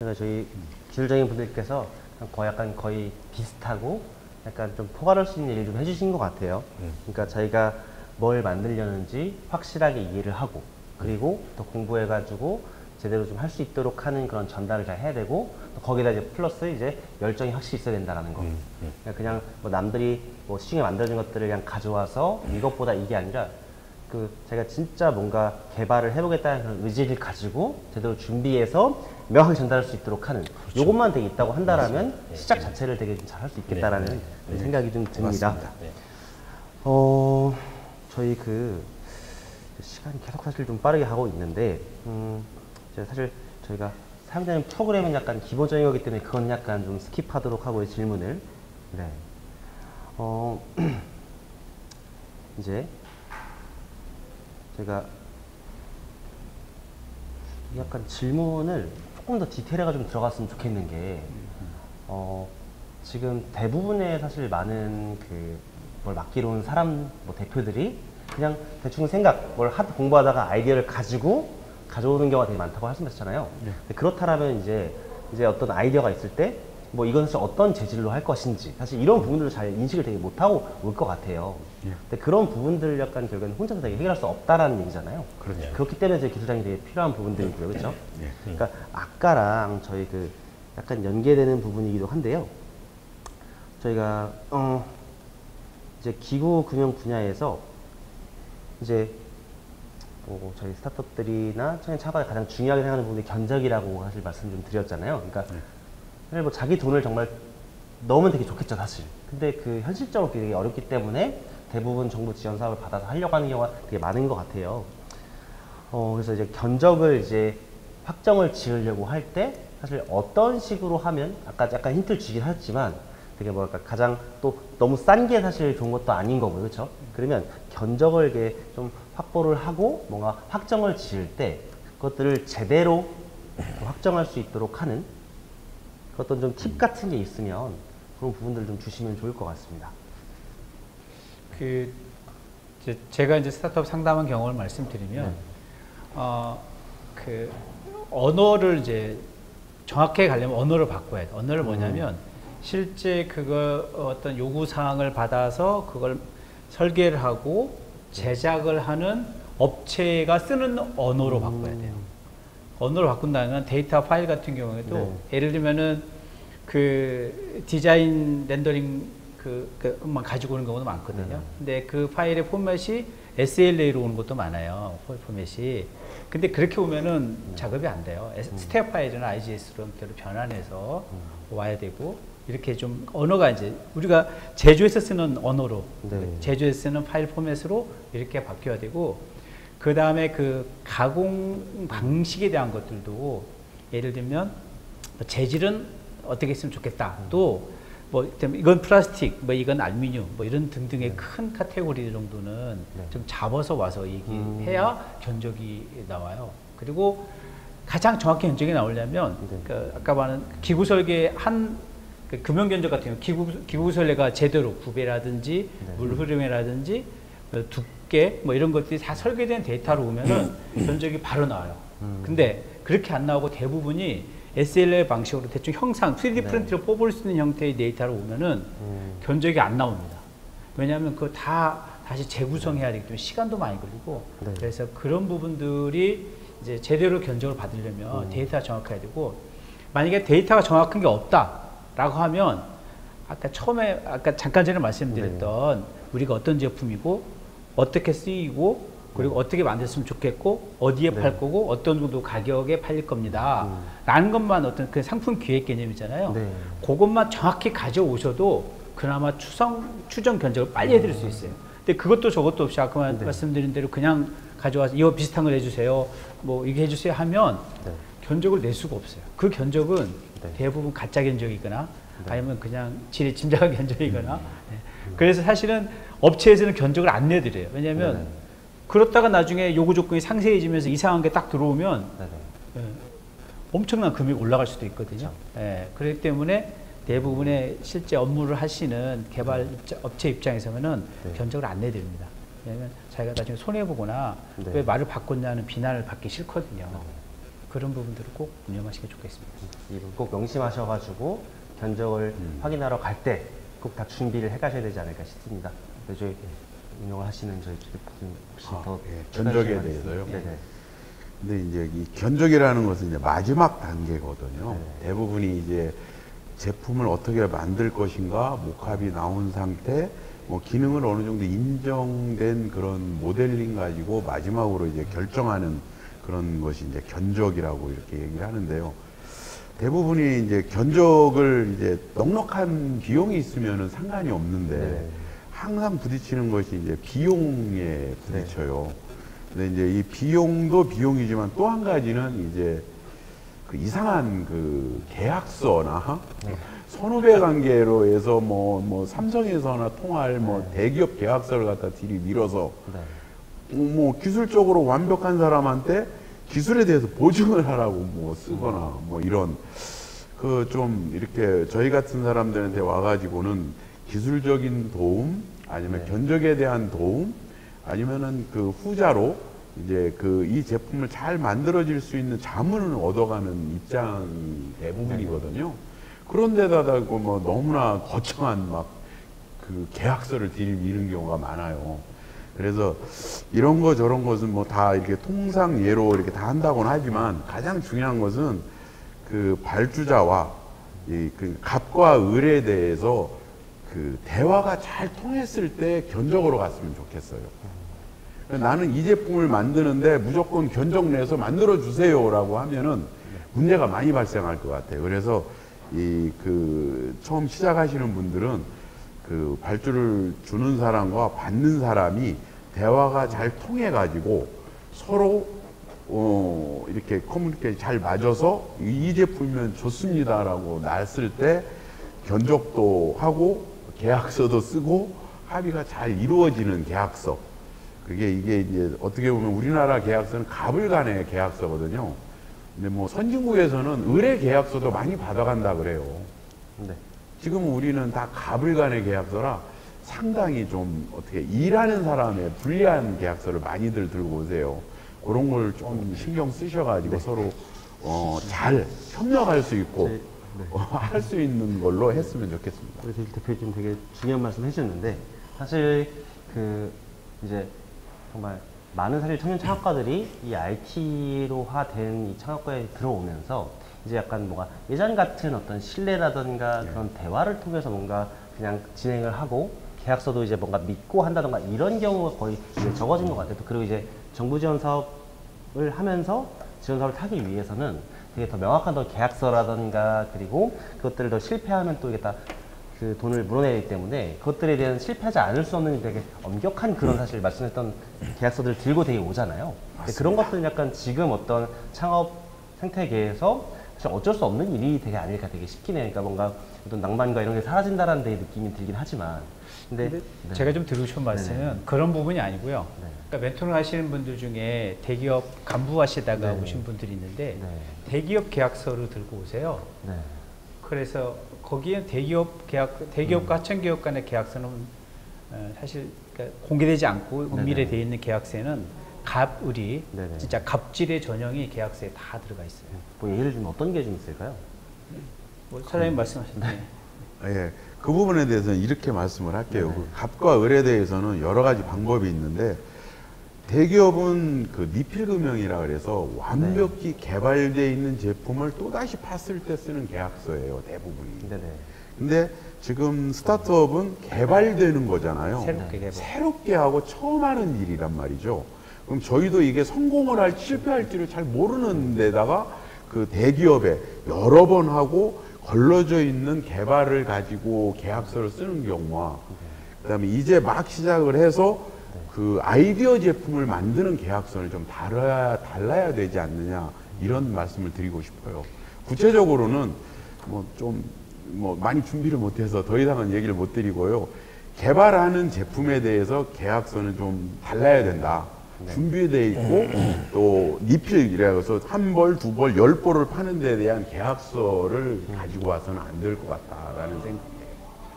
그래서 저희 기술적인 분들께서 약간 거의 비슷하고 약간 좀 포괄할 수 있는 얘기를 좀 해주신 것 같아요. 그러니까 저희가 뭘 만들려는지 확실하게 이해를 하고, 그리고 또 공부해가지고 제대로 좀 할 수 있도록 하는 그런 전달을 잘 해야 되고, 또 거기다 이제 플러스 이제 열정이 확실히 있어야 된다라는 거. 그냥 뭐 남들이 뭐 시중에 만들어진 것들을 그냥 가져와서 이것보다 이게 아니라, 제가 진짜 뭔가 개발을 해보겠다는 그런 의지를 가지고 제대로 준비해서 명확하게 전달할 수 있도록 하는, 그렇죠. 요것만 되게 있다고 한다라면 시작 자체를 되게 좀 잘 할 수 있겠다라는 생각이 좀 듭니다. 저희 시간이 계속 사실 좀 빠르게 가고 있는데, 사실 저희가 사용되는 프로그램은 약간 기본적인 거기 때문에 그건 약간 좀 스킵하도록 하고요, 질문을. 네. 이제 제가 약간 질문을 조금 더 디테일하게 좀 들어갔으면 좋겠는 게, 지금 대부분의 사실 많은 뭘 맡기로 온 사람, 뭐 대표들이 그냥 대충 뭘 공부하다가 아이디어를 가져오는 경우가 되게 많다고 말씀하셨잖아요. 근데 그렇다면 이제 어떤 아이디어가 있을 때, 뭐 이건 사실 어떤 재질로 할 것인지, 사실 이런 부분들을 잘 인식을 되게 못하고 올 것 같아요. 근데 그런 부분들을 약간 결국에는 혼자서 되게 해결할 수 없다라는 얘기잖아요. 그렇기 때문에 이제 기술장이 되게 필요한 부분들이고요. 그렇죠? 그러니까 아까랑 저희 약간 연계되는 부분이기도 한데요. 저희가 이제 기구 금융 분야에서 이제 저희 스타트업들이나 청년 창업에 가장 중요하게 생각하는 부분이 견적이라고 사실 말씀 좀 드렸잖아요. 그러니까 사실 뭐 자기 돈을 정말 넣으면 되게 좋겠죠, 사실. 근데 현실적으로 되게 어렵기 때문에 대부분 정부 지원 사업을 받아서 하려고 하는 경우가 되게 많은 것 같아요. 그래서 이제 견적을 이제 확정을 지으려고 할 때 사실 어떤 식으로 하면, 아까 약간 힌트를 주긴 하셨지만 되게 뭐랄까 가장 또 너무 싼 게 사실 좋은 것도 아닌 거고요, 그렇죠? 그러면 견적을 이렇게 좀 확보를 하고 뭔가 확정을 지을 때 그것들을 제대로 확정할 수 있도록 하는 어떤 좀 팁 같은 게 있으면 그런 부분들을 좀 주시면 좋을 것 같습니다. 제가 이제 스타트업 상담한 경험을 말씀드리면, 언어를 이제 정확하게 가려면 언어를 바꿔야 돼. 언어를 뭐냐면, 실제 어떤 요구사항을 받아서 그걸 설계를 하고 제작을 하는 업체가 쓰는 언어로 바꿔야 돼요. 언어로 바꾼다면 데이터 파일 같은 경우에도 예를 들면은 디자인 렌더링 만 가지고 오는 경우도 많거든요. 근데 그 파일의 포맷이 SLA로 오는 것도 많아요. 포맷이. 근데 그렇게 오면은 작업이 안 돼요. 스텝 파일이나 IGS로 변환해서 와야 되고, 이렇게 좀 언어가 이제 우리가 제조에서 쓰는 언어로, 제조에서 쓰는 파일 포맷으로 이렇게 바뀌어야 되고, 그 다음에 가공 방식에 대한 것들도 예를 들면 재질은 어떻게 했으면 좋겠다. 또 이건 플라스틱, 이건 알루미늄, 이런 등등의 큰 카테고리 정도는 좀 잡아서 와서 얘기해야 견적이 나와요. 그리고 가장 정확히 견적이 나오려면 아까 말한 기구 설계 금형 견적 같은 경우 기구 설계가 제대로 구배라든지 물 흐름이라든지 두께 이런 것들이 다 설계된 데이터로 오면은 견적이 바로 나와요. 근데 그렇게 안 나오고 대부분이 SLA 방식으로 대충 3D 프린트로 뽑을 수 있는 형태의 데이터로 오면은 견적이 안 나옵니다. 왜냐하면 그거 다시 재구성해야 되기 때문에 시간도 많이 걸리고, 그래서 그런 부분들이 이제 제대로 견적을 받으려면 데이터가 정확해야 되고, 만약에 데이터가 정확한 게 없다라고 하면 아까 잠깐 전에 말씀드렸던 우리가 어떤 제품이고 어떻게 쓰이고 그리고 어떻게 만들었으면 좋겠고 어디에 팔 거고 어떤 정도 가격에 팔릴 겁니다 라는 것만 어떤 상품 기획 개념이잖아요. 그것만 정확히 가져오셔도 그나마 추정 견적을 빨리 해드릴 수 있어요. 근데 그것도 저것도 없이 아까 말씀드린 대로 그냥 가져와서 이거 비슷한 걸 해주세요, 이게 해주세요 하면 견적을 낼 수가 없어요. 그 견적은 대부분 가짜 견적이거나 아니면 그냥 질이 짐작한 견적이거나. 그래서 사실은 업체에서는 견적을 안 내드려요. 왜냐하면 그렇다가 나중에 요구 조건이 상세해지면서 이상한 게 딱 들어오면 엄청난 금액이 올라갈 수도 있거든요. 그렇기 때문에 대부분의 실제 업무를 하시는 개발 업체 입장에서는 견적을 안 내드립니다. 왜냐하면 자기가 나중에 손해보거나 왜 말을 바꿨냐는 비난을 받기 싫거든요. 그런 부분들을 꼭 운영하시면 좋겠습니다. 이분 꼭 명심하셔가지고 견적을 확인하러 갈 때 꼭 다 준비를 해가셔야 되지 않을까 싶습니다. 저희 운영을 하시는 저희 대표님 혹시 더 견적에 대해서요. 네네. 근데 이제 이 견적이라는 것은 이제 마지막 단계거든요. 네. 대부분이 이제 제품을 어떻게 만들 것인가, 목합이 나온 상태, 뭐 기능을 어느 정도 인정된 그런 모델링 가지고 마지막으로 이제 결정하는 그런 것이 이제 견적이라고 이렇게 얘기를 하는데요. 대부분이 이제 견적을 이제 넉넉한 비용이 있으면은 상관이 없는데 네. 항상 부딪히는 것이 이제 비용에 부딪혀요. 근데 이제 이 비용도 비용이지만 또 한 가지는 이제 그 이상한 그 계약서나 선후배 관계로 해서 뭐 삼성에서나 통할 뭐 대기업 계약서를 갖다 들이밀어서 뭐 기술적으로 완벽한 사람한테 기술에 대해서 보증을 하라고 뭐 쓰거나 뭐 이런 그 좀 이렇게 저희 같은 사람들한테 와가지고는 기술적인 도움 아니면 견적에 대한 도움 아니면은 그 후자로 이제 그 이 제품을 잘 만들어질 수 있는 자문을 얻어가는 입장이 대부분이거든요. 그런데다가 뭐 너무나 거창한 막 그 계약서를 들이미는 경우가 많아요. 그래서 이런 거 저런 것은 뭐 다 이렇게 통상 예로 이렇게 다 한다고는 하지만 가장 중요한 것은 그 발주자와 이 그 갑과 을에 대해서 그 대화가 잘 통했을 때 견적으로 갔으면 좋겠어요. 나는 이 제품을 만드는데 무조건 견적 내서 만들어 주세요라고 하면은 문제가 많이 발생할 것 같아요. 그래서 이 그 처음 시작하시는 분들은 그 발주를 주는 사람과 받는 사람이 대화가 잘 통해 가지고 서로 이렇게 커뮤니케이션이 잘 맞아서 이 제품이면 좋습니다라고 놨을 때 견적도 하고 계약서도 쓰고 합의가 잘 이루어지는 계약서. 그게 이게 이제 어떻게 보면 우리나라 계약서는 갑을 간의 계약서거든요. 근데 뭐 선진국에서는 을의 계약서도 많이 받아간다 그래요. 네. 지금 우리는 다 갑을 간의 계약서라 상당히 좀 어떻게 일하는 사람의 불리한 계약서를 많이들 들고 오세요. 그런 걸 좀 신경 쓰셔가지고 서로 잘 협력할 수 있고 할 수 있는 걸로 했으면 좋겠습니다. 우리 대표님 되게 중요한 말씀 해주셨는데 사실 그 이제 정말 많은 사실 청년 창업가들이 이 IT로화된 이 창업가에 들어오면서 이제 약간 뭔가 예전 같은 어떤 신뢰라든가 그런 대화를 통해서 뭔가 그냥 진행을 하고 계약서도 이제 뭔가 믿고 한다던가 이런 경우가 거의 이제 적어진 것 같아요. 그리고 이제 정부 지원 사업을 하면서 지원 사업을 타기 위해서는 되게 더 명확한 더 계약서라든가 그리고 그것들을 더 실패하면 또 이게 다 그 돈을 물어내기 때문에 그것들에 대한 실패하지 않을 수 없는 되게 엄격한 그런 사실 말씀했던 계약서들을 들고 되게 오잖아요. 근데 그런 것들은 약간 지금 어떤 창업 생태계에서 사실 어쩔 수 없는 일이 되게 아닐까 되게 싶긴 해요. 그러니까 뭔가 어떤 낭만과 이런 게 사라진다라는 데 느낌이 들긴 하지만 근데 제가 좀 드리고 싶은 말씀은 그런 부분이 아니고요. 그러니까 멘토링 하시는 분들 중에 대기업 간부 하시다가 오신 분들이 있는데 대기업 계약서를 들고 오세요. 그래서 거기에 대기업과 하청기업 간의 계약서는 사실 그러니까 공개되지 않고 은밀에 되어 있는 계약서에는 갑을이 진짜 갑질의 전형이 계약서에 다 들어가 있어요. 뭐 예를 들면 어떤 게 좀 있을까요? 뭐 사장님 말씀하셨는데. 예, 그 부분에 대해서는 이렇게 말씀을 할게요. 그 갑과 을에 대해서는 여러 가지 방법이 있는데 대기업은 그 니필금형이라 그래서 완벽히 개발되어 있는 제품을 또다시 팠을 때 쓰는 계약서예요, 대부분이. 근데 지금 스타트업은 개발되는 거잖아요. 새롭게 하고 처음 하는 일이란 말이죠. 그럼 저희도 이게 성공을 할지 실패할지를 잘 모르는 데다가 그 대기업에 여러 번 하고 걸러져 있는 개발을 가지고 계약서를 쓰는 경우와 그다음에 이제 막 시작을 해서 그 아이디어 제품을 만드는 계약서는 좀 달라야 되지 않느냐 이런 말씀을 드리고 싶어요. 구체적으로는 뭐 많이 준비를 못해서 더 이상은 얘기를 못 드리고요. 개발하는 제품에 대해서 계약서는 좀 달라야 된다. 준비되어 있고 또 니필이라고 해서 한 벌, 두 벌, 10벌을 파는 데에 대한 계약서를 가지고 와서는 안 될 것 같다라는 생각이에요.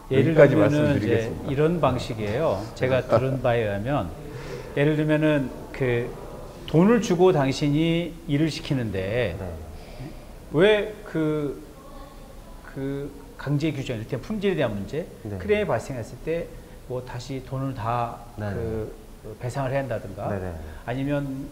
예를 들면은 이제 이런 방식이에요. 제가 들은 바에 의하면 예를 들면은 그 돈을 주고 당신이 일을 시키는데 네. 왜 그 강제 규정, 이를테면 품질에 대한 문제, 네. 클레임이 발생했을 때 뭐 다시 돈을 다 네. 배상을 해야 한다든가 네, 네. 아니면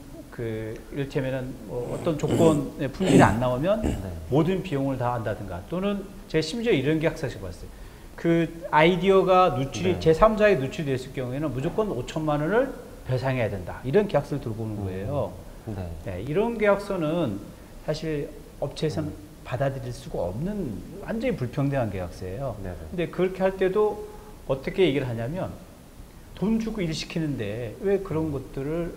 이를테면은 뭐 어떤 조건의 품질이 안 나오면 네. 모든 비용을 다 한다든가 또는 제가 심지어 이런 계약서를 봤어요. 그 아이디어가 누출이 네. 제3자에 누출됐을 경우에는 무조건 5천만 원을 배상해야 된다. 이런 계약서를 들고 오는 거예요. 네. 네, 이런 계약서는 사실 업체에서는 받아들일 수가 없는 완전히 불평등한 계약서예요. 네, 네. 근데 그렇게 할 때도 어떻게 얘기를 하냐면 돈 주고 일 시키는데 왜 그런 것들을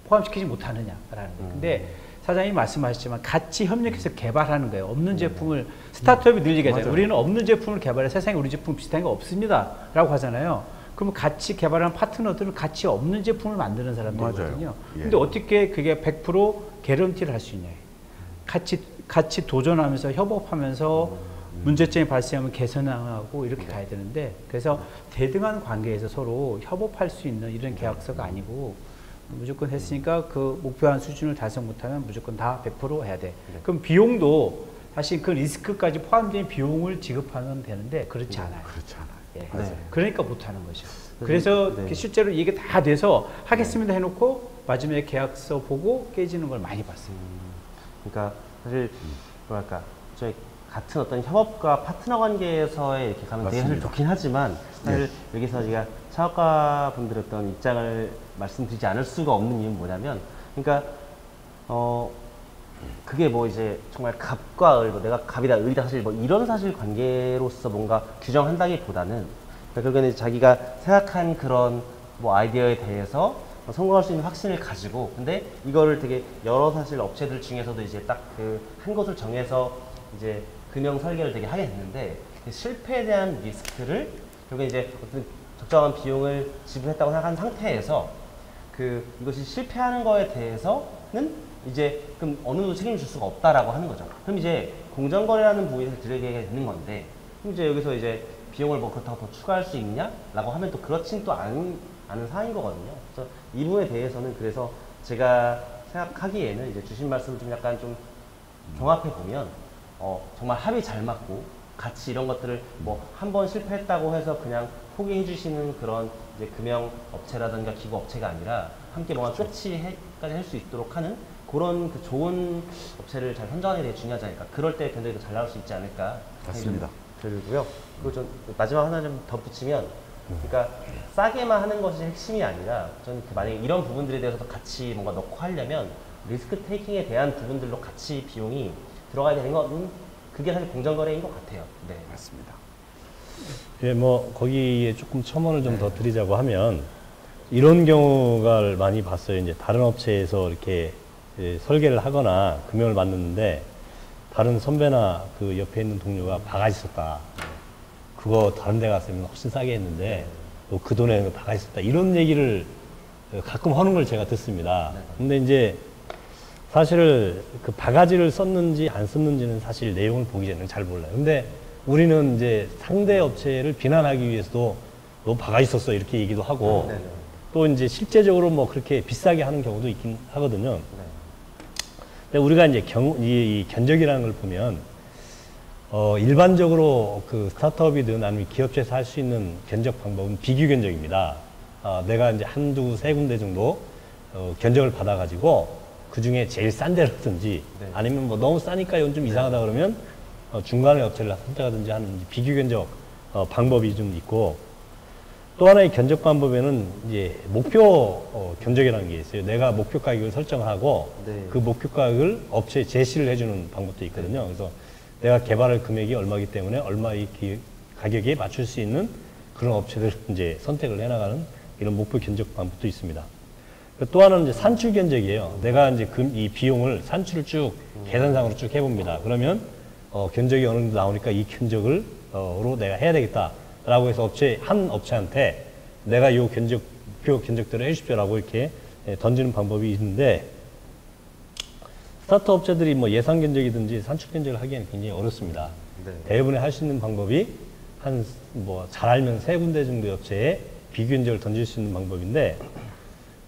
포함시키지 못하느냐라는 거예요. 근데 사장님이 말씀하셨지만 같이 협력해서 개발하는 거예요. 없는 제품을 스타트업이 늘 얘기하잖아요. 우리는 없는 제품을 개발해 세상에 우리 제품 비슷한 게 없습니다 라고 하잖아요. 그러면 같이 개발하는 파트너들은 같이 없는 제품을 만드는 사람들이거든요. 예. 근데 어떻게 그게 100% 개런티를 할 수 있냐. 같이 도전하면서 협업하면서 문제점이 발생하면 개선하고 이렇게 가야 되는데 그래서 대등한 관계에서 서로 협업할 수 있는 이런 계약서가 아니고 무조건 했으니까 그 목표한 수준을 달성 못하면 무조건 다 100% 해야 돼. 그럼 비용도 사실 그 리스크까지 포함된 비용을 지급하면 되는데 그렇지 않아요. 그렇지 않아요. 예. 맞아요. 그러니까 못하는 거죠. 그래서 네. 실제로 이게 다 돼서 하겠습니다 해놓고 마지막에 계약서 보고 깨지는 걸 많이 봤어요. 그러니까 사실 뭐랄까 저희 같은 어떤 협업과 파트너 관계에서의 이렇게 가면 되게 사실 맞습니다. 좋긴 하지만 사실 여기서 제가 창업가 분들의 어떤 입장을 말씀드리지 않을 수가 없는 이유는 뭐냐면 그러니까 그게 뭐 이제 정말 갑과 을, 뭐 내가 갑이다 을이다 사실 뭐 이런 사실 관계로서 뭔가 규정한다기보다는 그러니까 결국에는 자기가 생각한 그런 뭐 아이디어에 대해서 성공할 수 있는 확신을 가지고 근데 이거를 되게 여러 사실 업체들 중에서도 이제 딱 그 한 곳을 정해서 이제 금형 설계를 되게 하게 됐는데 그 실패에 대한 리스크를 결국에 이제 어떤 적정한 비용을 지불했다고 생각한 상태에서 이것이 실패하는 거에 대해서는 이제 그럼 어느 정도 책임을 줄 수가 없다라고 하는 거죠. 그럼 이제 공정거래라는 부분에서 들게 되는 건데 그럼 이제 여기서 이제 비용을 뭐 그렇다고 더 추가할 수 있냐라고 하면 또 그렇진 또 않은 사항인 거거든요. 그래서 이 부분에 대해서는 그래서 제가 생각하기에는 이제 주신 말씀을 좀 약간 좀 종합해 보면 정말 합이 잘 맞고 같이 이런 것들을 뭐 한 번 실패했다고 해서 그냥 포기해 주시는 그런 이제 금형 업체라든가 기구 업체가 아니라 함께 뭔가 끝까지 할 수 있도록 하는 그런 그 좋은 업체를 잘 선정하는 게 되게 중요하지 않을까. 그럴 때 견적이 더 잘 나올 수 있지 않을까. 맞습니다. 들고요. 그리고 좀 마지막 하나 좀 덧붙이면 그러니까 싸게만 하는 것이 핵심이 아니라 저는 만약에 이런 부분들에 대해서도 같이 뭔가 넣고 하려면 리스크 테이킹에 대한 부분들로 같이 비용이 들어가야 되는 것은 그게 사실 공정거래인 것 같아요. 네. 맞습니다. 예, 뭐 거기에 조금 첨언을 좀 더 드리자고 하면 이런 경우가 많이 봤어요. 이제 다른 업체에서 이렇게 설계를 하거나 금형을 만드는데 다른 선배나 그 옆에 있는 동료가 바가지 썼다. 그거 다른 데 갔으면 훨씬 싸게 했는데 또 그 돈에 바가지 썼다. 이런 얘기를 가끔 하는 걸 제가 듣습니다. 근데 이제 사실 그 바가지를 썼는지 안 썼는지는 사실 내용을 보기 전에는 잘 몰라요. 근데 우리는 이제 상대 업체를 비난하기 위해서도 너 바가지 썼어 이렇게 얘기도 하고 또 이제 실제적으로 뭐 그렇게 비싸게 하는 경우도 있긴 하거든요. 근데 우리가 이제 이 견적이라는 걸 보면 일반적으로 그 스타트업이든 아니면 기업체에서 할 수 있는 견적 방법은 비교 견적입니다. 내가 이제 한두 세 군데 정도 견적을 받아가지고 그 중에 제일 싼 데라든지 아니면 뭐 너무 싸니까 이건 좀 이상하다 그러면 중간에 업체를 선택하든지 하는 비교 견적 방법이 좀 있고 또 하나의 견적 방법에는 이제 목표 견적이라는 게 있어요. 내가 목표 가격을 설정하고 그 목표 가격을 업체에 제시를 해주는 방법도 있거든요. 그래서 내가 개발할 금액이 얼마이기 때문에 얼마의 가격에 맞출 수 있는 그런 업체들을 이제 선택을 해나가는 이런 목표 견적 방법도 있습니다. 또 하나는 이제 산출 견적이에요. 내가 이제 이 비용을 산출을 쭉 계산상으로 쭉 해봅니다. 그러면 견적이 어느 정도 나오니까 이 견적을 로 내가 해야 되겠다라고 해서 한 업체한테 내가 요 목표 견적대로 해주십시오라고 이렇게 던지는 방법이 있는데 스타트 업체들이 뭐 예상 견적이든지 산출 견적을 하기에는 굉장히 어렵습니다. 대부분의 할 수 있는 방법이 잘 알면 세 군데 정도 업체에 비교 견적을 던질 수 있는 방법인데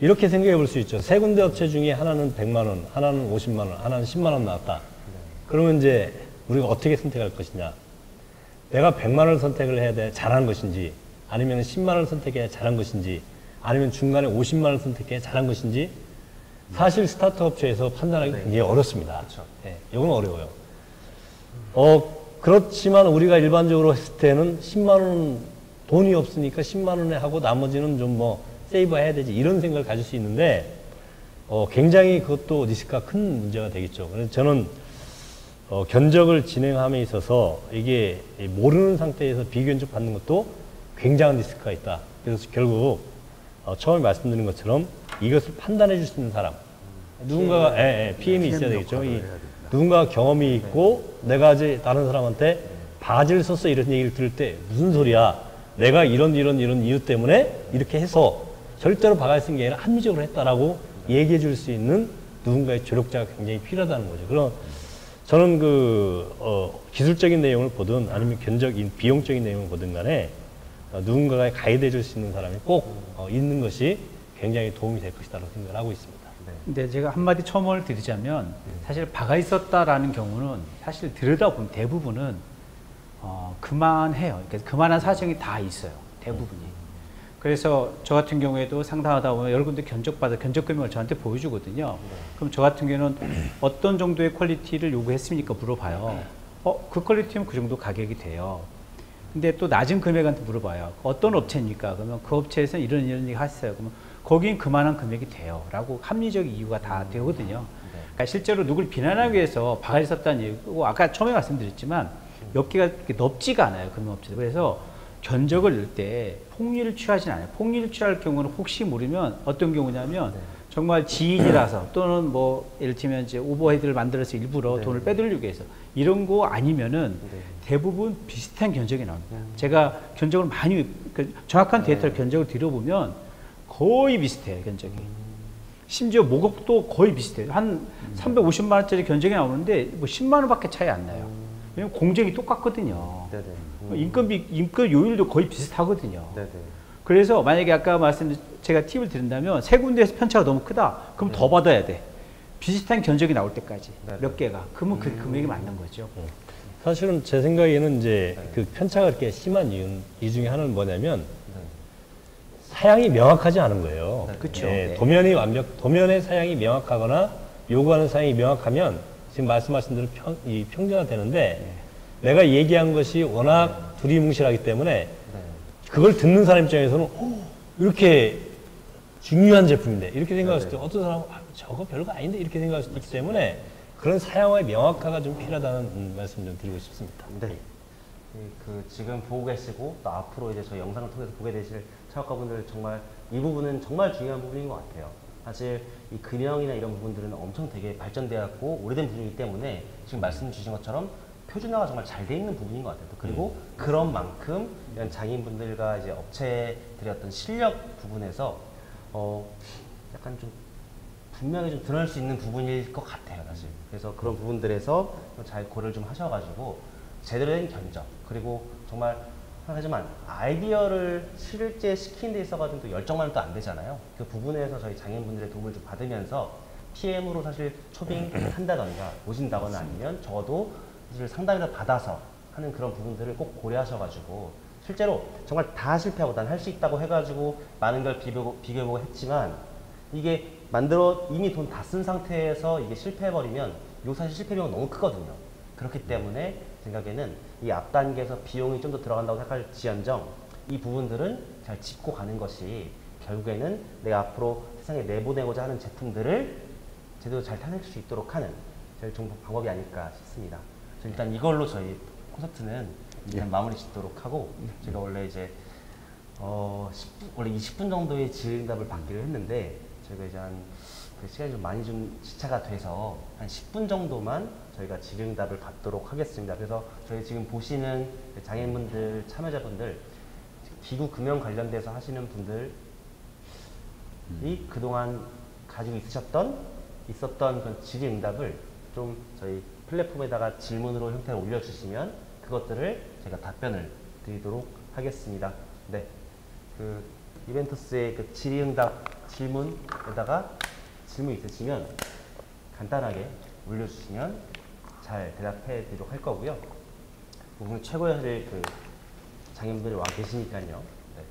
이렇게 생각해 볼 수 있죠. 세 군데 업체 중에 하나는 100만 원, 하나는 50만 원, 하나는 10만 원 나왔다. 그러면 이제 우리가 어떻게 선택할 것이냐. 내가 100만 원을 선택을 해야 돼 잘한 것인지, 아니면 10만 원을 선택해야 잘한 것인지, 아니면 중간에 50만 원을 선택해야 잘한 것인지, 사실 스타트업 업체에서 판단하기 굉장히 어렵습니다. 그렇죠. 예, 이건 어려워요. 그렇지만 우리가 일반적으로 했을 때는 10만 원 돈이 없으니까 10만 원에 하고 나머지는 좀 뭐 세이브 해야 되지 이런 생각을 가질 수 있는데 굉장히 그것도 리스크가 큰 문제가 되겠죠. 그래서 저는 견적을 진행함에 있어서 이게 모르는 상태에서 비견적 받는 것도 굉장한 리스크가 있다. 그래서 결국 처음에 말씀드린 것처럼 이것을 판단해 줄 수 있는 사람, 누군가가 PM이 있어야 되겠죠. 누군가 경험이 있고 내가 이제 다른 사람한테 바지를 썼어 이런 얘기를 들을 때 무슨 소리야? 내가 이런 이유 때문에 이렇게 해서 절대로 바가지 쓴 게 아니라 합리적으로 했다라고 얘기해 줄 수 있는 누군가의 조력자가 굉장히 필요하다는 거죠. 그럼 저는 기술적인 내용을 보든 아니면 비용적인 내용을 보든 간에 누군가가 가이드해 줄 수 있는 사람이 꼭 있는 것이 굉장히 도움이 될 것이라고 생각을 하고 있습니다. 근데 제가 한마디 첨언을 드리자면 사실 바가지 썼다라는 경우는 사실 들여다보면 대부분은 그만해요. 그러니까 그만한 사정이 다 있어요. 대부분이. 그래서 저 같은 경우에도 상담하다 보면 여러 군데 견적 금액을 저한테 보여주거든요. 그럼 저 같은 경우는 어떤 정도의 퀄리티를 요구했습니까? 물어봐요. 그 퀄리티면 그 정도 가격이 돼요. 근데 또 낮은 금액한테 물어봐요. 어떤 업체입니까? 그러면 그 업체에서 이런 얘기 하셨어요. 그러면 거긴 그만한 금액이 돼요. 라고 합리적 이유가 다 되거든요. 그러니까 실제로 누굴 비난하기 위해서 바가지 썼다는 얘기고, 아까 처음에 말씀드렸지만 몇 개가 넓지가 않아요. 금융업체들. 그래서 견적을 낼 때 폭리를 취하진 않아요. 폭리를 취할 경우는 혹시 모르면 어떤 경우냐면 정말 지인이라서 또는 뭐 예를 들면 이제 오버헤드를 만들어서 일부러 돈을 빼돌리기 위해서 이런 거 아니면은 대부분 비슷한 견적이 나옵니다. 제가 견적을 많이 정확한 데이터를 견적을 들여보면 거의 비슷해요. 견적이. 심지어 모국도 거의 비슷해요. 한 350만 원짜리 견적이 나오는데 뭐 10만 원밖에 차이 안 나요. 왜냐면 공정이 똑같거든요. 인건 요율도 거의 비슷하거든요. 그래서 만약에 아까 제가 팁을 드린다면 세 군데에서 편차가 너무 크다. 그럼 더 받아야 돼. 비슷한 견적이 나올 때까지 몇 개가. 그러면 그 금액이 맞는 거죠. 사실은 제 생각에는 이제 그 편차가 그렇게 심한 이유 중에 하나는 뭐냐면 사양이 명확하지 않은 거예요. 그렇죠. 도면의 사양이 명확하거나 요구하는 사양이 명확하면 지금 말씀하신 대로 평준화 되는데 내가 얘기한 것이 워낙 두리뭉실하기 때문에 그걸 듣는 사람 입장에서는 이렇게 중요한 제품인데 이렇게 생각할 때 어떤 사람은 저거 별거 아닌데 이렇게 생각할 수도 있기 때문에 그런 사양화의 명확화가 좀 필요하다는 말씀 좀 드리고 싶습니다. 네. 지금 보고 계시고 또 앞으로 이제 저희 영상을 통해서 보게 되실 창업가분들 정말 이 부분은 정말 중요한 부분인 것 같아요. 사실 이 금형이나 이런 부분들은 엄청 되게 발전되었고 오래된 부분이기 때문에 지금 말씀 주신 것처럼 표준화가 정말 잘 돼 있는 부분인 것 같아요. 그리고 그런 만큼 이런 장인분들과 이제 업체들의 어떤 실력 부분에서 약간 좀 분명히 좀 드러날 수 있는 부분일 것 같아요, 사실. 그래서 그런 부분들에서 잘 고려를 좀 하셔가지고 제대로 된 견적, 그리고 정말 하지만 아이디어를 실제 시키는 데 있어가지고 또 열정만은 또 안 되잖아요. 그 부분에서 저희 장인분들의 도움을 좀 받으면서 PM으로 사실 초빙한다던가 오신다거나 아니면 적어도 사실 상담을 받아서 하는 그런 부분들을 꼭 고려하셔가지고 실제로 정말 다 실패하고 난 할 수 있다고 해가지고 많은 걸 비교해보고 했지만 이게 이미 돈 다 쓴 상태에서 이게 실패해버리면 이거 사실 실패 비용은 너무 크거든요. 그렇기 때문에 생각에는 이 앞 단계에서 비용이 좀 더 들어간다고 생각할지언정 이 부분들은 잘 짚고 가는 것이 결국에는 내가 앞으로 세상에 내보내고자 하는 제품들을 제대로 잘 타낼 수 있도록 하는 제일 좋은 방법이 아닐까 싶습니다. 일단 이걸로 저희 콘서트는 일단 마무리 짓도록 하고 제가 원래 이제 원래 20분 정도의 질의응답을 받기로 했는데 저희가 이제 그 시간이 좀 많이 좀 지체가 돼서 한 10분 정도만 저희가 질의응답을 받도록 하겠습니다. 그래서 저희 지금 보시는 장애인분들, 참여자분들, 기구 금융 관련돼서 하시는 분들이 그동안 가지고 있었던 그런 질의응답을 좀 저희 플랫폼에다가 질문으로 형태로 올려주시면 그것들을 제가 답변을 드리도록 하겠습니다. 네, 그 이벤터스의 그 질의응답 질문에다가 질문 있으시면 간단하게 올려주시면 잘 대답해 드리도록 할 거고요. 오늘 최고의 그 장님들이 와 계시니까요. 네.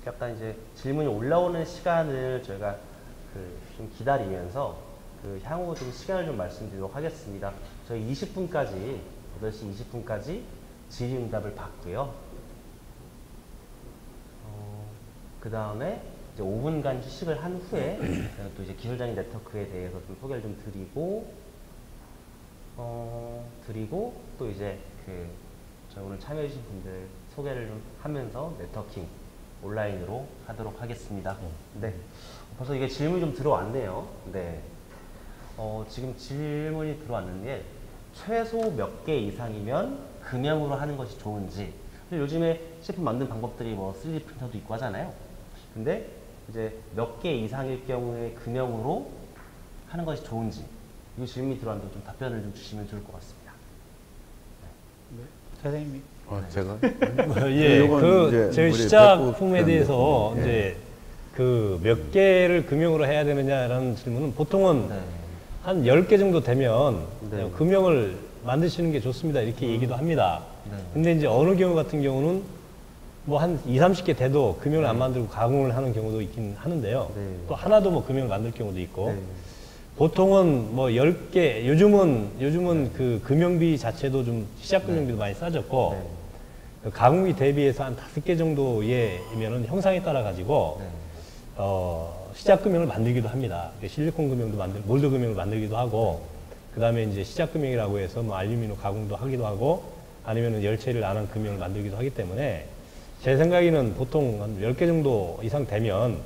약간 이제 질문이 올라오는 시간을 저희가 좀 기다리면서 향후 좀 시간을 좀 말씀드리도록 하겠습니다. 저희 20분까지 8시 20분까지 질의응답을 받고요. 그 다음에 이제 5분간 휴식을 한 후에 또 이제 기술장인 네트워크에 대해서 좀 소개를 좀 드리고 또 이제 저희 오늘 참여해주신 분들 소개를 좀 하면서 네트워킹 온라인으로 하도록 하겠습니다. 네. 벌써 이게 질문이 좀 들어왔네요. 네. 지금 질문이 들어왔는 게 최소 몇 개 이상이면 금형으로 하는 것이 좋은지. 요즘에 제품 만드는 방법들이 뭐 3D 프린터도 있고 하잖아요. 근데 이제 몇 개 이상일 경우에 금형으로 하는 것이 좋은지 이 질문이 들어왔는데 좀 답변을 좀 주시면 좋을 것 같습니다. 네. 사장님이. 제가? 예, 저희 시작품에 배꼽 대해서 네. 이제 몇 개를 금형으로 해야 되느냐라는 질문은 보통은 네. 한 10개 정도 되면 네. 금형을 만드시는 게 좋습니다. 이렇게 얘기도 합니다. 네. 근데 이제 어느 경우 같은 경우는 뭐 한 20, 30개 돼도 금형을 안 만들고 가공을 하는 경우도 있긴 하는데요. 네. 또 하나도 뭐 금형을 만들 경우도 있고. 네. 보통은 뭐 10개, 요즘은 그 금형비 자체도 좀 시작 금형비도 많이 싸졌고, 네. 그 가공비 대비해서 한 5개 정도이면은 형상에 따라 가지고, 네. 시작 금형을 만들기도 합니다. 실리콘 금형도 몰드 금형을 만들기도 하고, 그 다음에 이제 시작 금형이라고 해서 뭐 알루미늄 가공도 하기도 하고, 아니면은 열체를 안 한 금형을 만들기도 하기 때문에, 제 생각에는 보통 한 10개 정도 이상 되면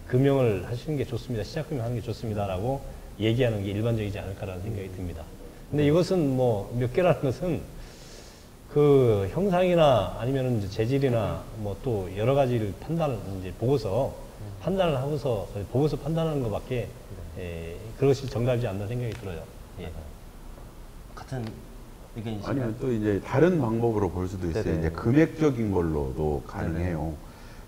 금형을 하시는 게 좋습니다. 시작 금형 하는 게 좋습니다라고 얘기하는 게 일반적이지 않을까라는 생각이 듭니다. 근데 이것은 뭐 몇 개라는 것은 그 형상이나 아니면 이제 재질이나 뭐 또 여러 가지를 판단을 하고서 보고서 판단하는 것밖에 그것이 정답이지 않나 생각이 들어요. 예. 같은 의견이신가요? 아니면 또 이제 다른 방법으로 볼 수도 있어요. 네네. 이제 금액적인 걸로도 가능해요.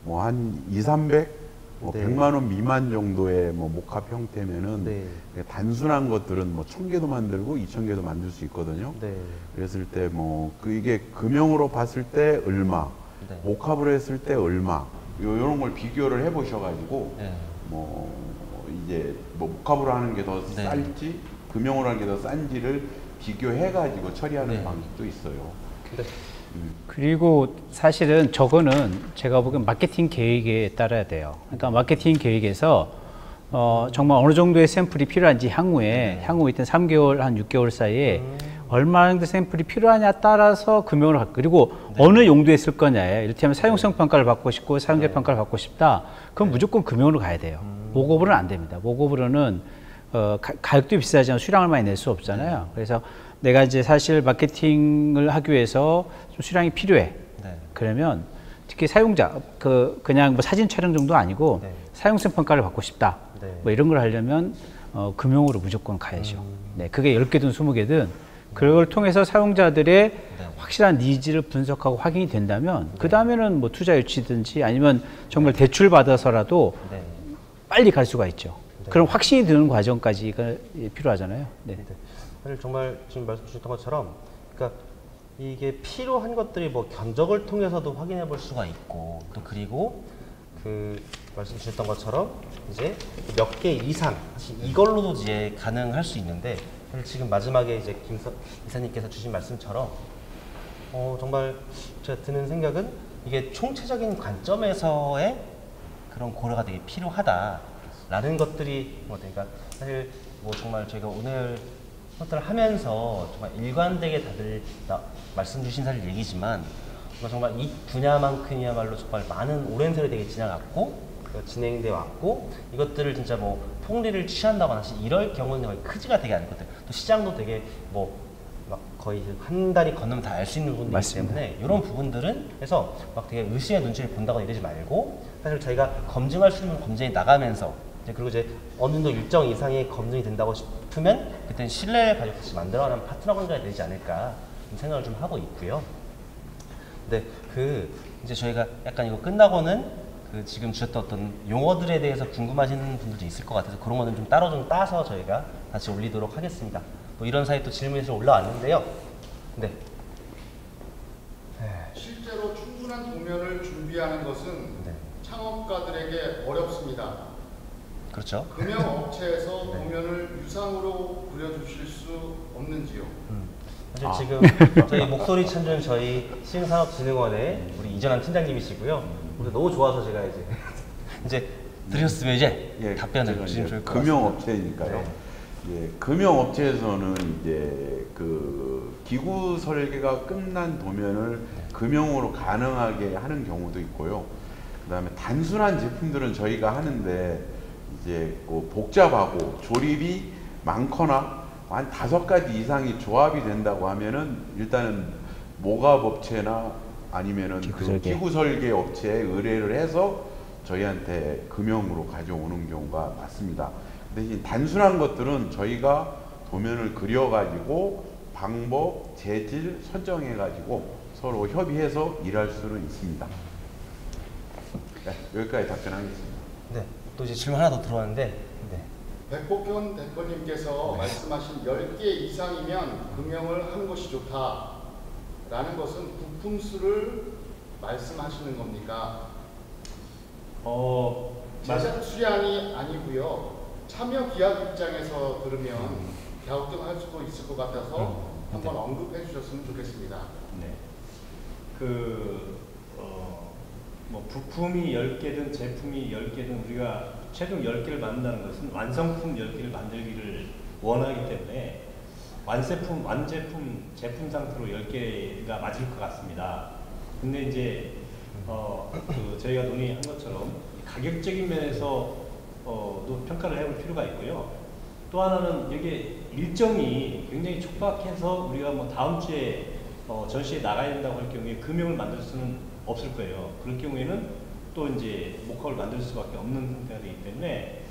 뭐 한 2, 300, 뭐 네. 100만 원 미만 정도의 뭐 목합 형태면은 네. 단순한 것들은 뭐 1000개도 만들고 2000개도 만들 수 있거든요. 네. 그랬을 때 뭐 이게 금형으로 봤을 때 얼마, 네. 목합으로 했을 때 얼마, 요런 걸 비교를 해 보셔가지고 네. 뭐 이제 뭐 목합으로 하는 게 더 네. 쌀지 금형으로 하는 게 더 싼지를 비교해가지고 처리하는 네. 방식도 있어요. 네. 그리고 사실은 저거는 제가 보기엔 마케팅 계획에 따라야 돼요. 그러니까 마케팅 계획에서 정말 어느 정도의 샘플이 필요한지 향후에 일단 3개월, 한 6개월 사이에 얼마 정도 샘플이 필요하냐 따라서 금형을 할 그리고 어느 용도에 쓸 거냐에 이를테면 사용성 평가를 받고 싶고 사용자 평가를 받고 싶다. 그럼 무조건 금형으로 가야 돼요. 모급으로는 안 됩니다. 모급으로는 가격도 비싸지만 수량을 많이 낼 수 없잖아요. 그래서 내가 이제 사실 마케팅을 하기 위해서 좀 수량이 필요해. 네. 그러면 특히 사용자, 그냥 뭐 사진 촬영 정도 아니고 네. 사용성 평가를 받고 싶다. 네. 뭐 이런 걸 하려면 금형으로 무조건 가야죠. 네, 그게 10개든 20개든 그걸 통해서 사용자들의 확실한 니즈를 분석하고 확인이 된다면 그 다음에는 뭐 투자 유치든지 아니면 정말 대출 받아서라도 네. 빨리 갈 수가 있죠. 그럼 확신이 드는 과정까지가 필요하잖아요. 네. 네. 사실 정말 지금 말씀 주셨던 것처럼, 그러니까 이게 필요한 것들이 뭐 견적을 통해서도 확인해 볼 수가 있고, 또 그리고 말씀 주셨던 것처럼 이제 몇 개 이상, 사실 이걸로도 이제 가능할 수 있는데, 사실 지금 마지막에 이제 김 이사님께서 주신 말씀처럼, 정말 제가 드는 생각은 이게 총체적인 관점에서의 그런 고려가 되게 필요하다라는 것들이 그러니까 사실 뭐 정말 저희가 오늘 것들을 하면서 정말 일관되게 다들 말씀 주신 사실 얘기지만 정말 이 분야만큼이야말로 정말 많은 오랜 세월이 되게 지나갔고 진행돼 왔고 이것들을 진짜 뭐 폭리를 취한다거나 사실 이럴 경우는 거의 크지가 되게 않거든요. 또 시장도 되게 뭐 막 거의 한 달이 건너면 다 알 수 있는 부분이기 때문에 이런 부분들은 그래서 막 되게 의심의 눈치를 본다거나 이러지 말고 사실 저희가 검증할 수 있는 검증이 나가면서 그리고 이제 어느 정도 일정 이상의 검증이 된다고 싶으면 그때는 신뢰를 가지고 같이 만들어가는 파트너 관계가 되지 않을까 생각을 좀 하고 있고요. 네, 이제 저희가 약간 이거 끝나고는 지금 주셨던 어떤 용어들에 대해서 궁금하신 분들도 있을 것 같아서 그런 거는 좀 따로 좀 따서 저희가 다시 올리도록 하겠습니다. 또 이런 사이 또 질문이 좀 올라왔는데요. 네. 실제로 충분한 도면을 준비하는 것은 네. 창업가들에게 어렵습니다. 그렇죠. 금융업체에서 도면을 유상으로 그려주실 수 없는지요? 사실 지금 저희 목소리 천준 저희 신산업진흥원의 우리 이전한 팀장님이시고요. 오늘 너무 좋아서 제가 이제 드렸으면 이제 답변을 주시면 좋을 것 같습니다. 금융업체니까요. 예, 금융업체에서는 이제 그 기구 설계가 끝난 도면을 금융으로 가능하게 하는 경우도 있고요. 그다음에 단순한 제품들은 저희가 하는데 이제 복잡하고 조립이 많거나 한 5가지 이상이 조합이 된다고 하면은 일단은 모갑업체나 아니면은 기구 설계 업체에 의뢰를 해서 저희한테 금형으로 가져오는 경우가 많습니다. 대신 단순한 것들은 저희가 도면을 그려가지고 방법, 재질 선정해가지고 서로 협의해서 일할 수는 있습니다. 네, 여기까지 답변하겠습니다. 네, 또 이제 질문 하나 더 들어왔는데, 네. 백복현 대표님께서 말씀하신 10개 이상이면 금형을 하는 것이 좋다라는 것은 부품 수를 말씀하시는 겁니까? 제작 수량이 아니고요. 참여 기업 입장에서 들으면 갸우뚱할 수도 있을 것 같아서 한번 언급해 주셨으면 좋겠습니다. 네. 뭐 부품이 10개든 제품이 10개든 우리가 최종 10개를 만든다는 것은 완성품 10개를 만들기를 원하기 때문에 완제품, 제품 상태로 10개가 맞을 것 같습니다. 근데 이제 저희가 논의한 것처럼 가격적인 면에서 또 평가를 해볼 필요가 있고요. 또 하나는 이게 일정이 굉장히 촉박해서 우리가 뭐 다음 주에 전시에 나가야 된다고 할 경우에 금형을 만들 수는 없을 거예요. 그럴 경우에는 또 이제 목합을 만들 수밖에 없는 상태가 되기 때문에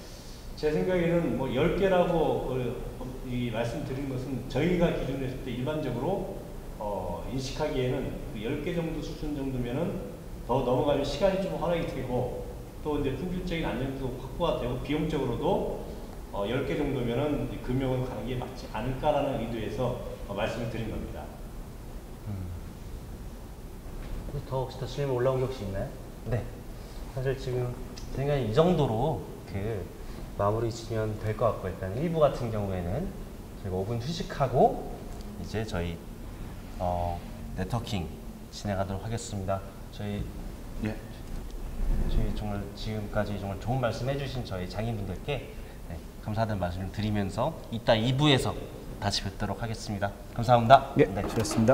제 생각에는 뭐 10개라고 이 말씀드린 것은 저희가 기준으로 했을 때 일반적으로 인식하기에는 10개 정도 수준 정도면은 더 넘어가면 시간이 좀 허락이 되고 또 이제 품질적인 안정도 확보가 되고 비용적으로도 10개 정도면은 금형을 가는 게 맞지 않을까라는 의도에서 말씀을 드린 겁니다. 더 혹시 더 질문 올라온 게 혹시 있나요? 네. 사실 지금 생각에 이 정도로 마무리 지면 될 것 같고 일단 1부 같은 경우에는 저희가 5분 휴식하고 이제 저희 네트워킹 진행하도록 하겠습니다. 저희 정말 지금까지 정말 좋은 말씀 해주신 저희 장인분들께 감사하다는 말씀을 드리면서 이따 2부에서 다시 뵙도록 하겠습니다. 감사합니다. 네, 수고하셨습니다.